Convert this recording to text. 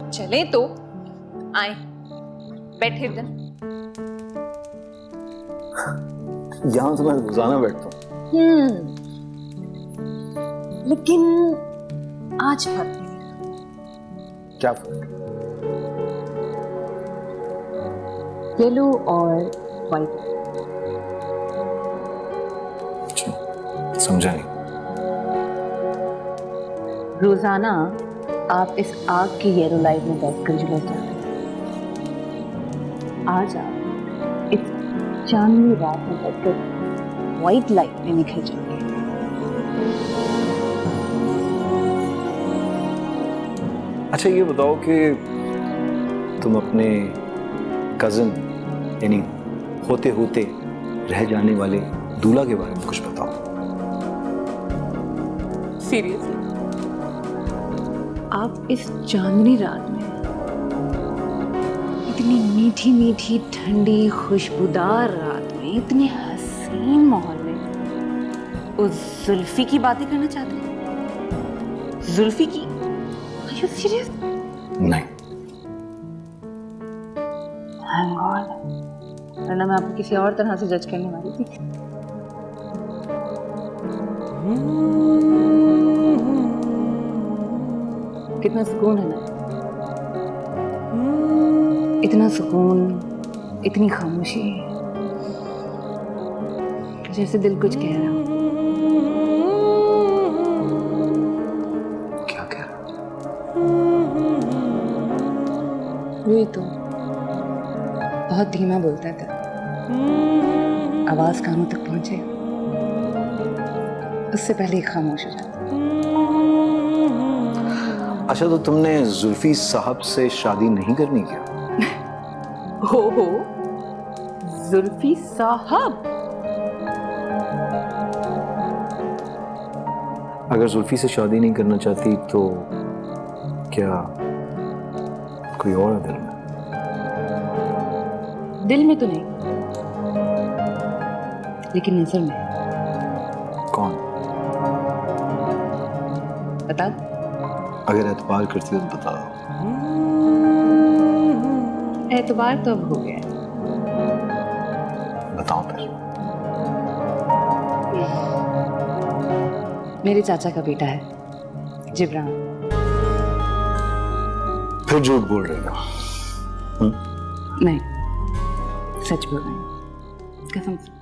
चले तो आए, बैठे इधर। यहाँ तो मैं रोजाना बैठता हूँ। लेकिन आज फर्क नहीं। क्या फर्क? येलो और व्हाइट। अच्छा, समझा नहीं। रोजाना आप इस आग की येलो लाइट में बैठकर झुलस जाते हैं। आज आप इस चांदनी रात में बैठकर व्हाइट लाइट में निखर जाएंगे। अच्छा ये बताओ कि तुम अपने कजिन यानी होते होते रह जाने वाले दूल्हा के बारे में कुछ बताओ। सीरियसली? आप इस चांदनी रात में इतनी मीठी मीठी ठंडी खुशबूदार रात में इतने हसीन माहौल में उस जुल्फी की बातें करना चाहते हैं? जुल्फी की? Are you serious? नहीं। Thank God. वरना मैं आपको किसी और तरह से जज करने वाली थी। कितना सुकून है ना, इतना सुकून, इतनी खामोशी, जैसे दिल कुछ कह रहा हो। क्या कह रहा? वही तो, बहुत धीमा बोलता था, आवाज कानों तक पहुंचे उससे पहले ही खामोश हो जाता। अच्छा तो तुमने जुल्फी साहब से शादी नहीं करनी क्या? हो जुल्फी साहब? अगर जुल्फी से शादी नहीं करना चाहती तो क्या कोई और है दिल में? दिल में तो नहीं, लेकिन नजर में। कौन? बता दो। अगर एतबार करती हो तो बता दो। एतबार तो अब हो गया है। बताओ फिर। मेरे चाचा का बेटा है जिब्रान। फिर झूठ बोल रही हो? नहीं, सच बोल रही हूँ, कसम से।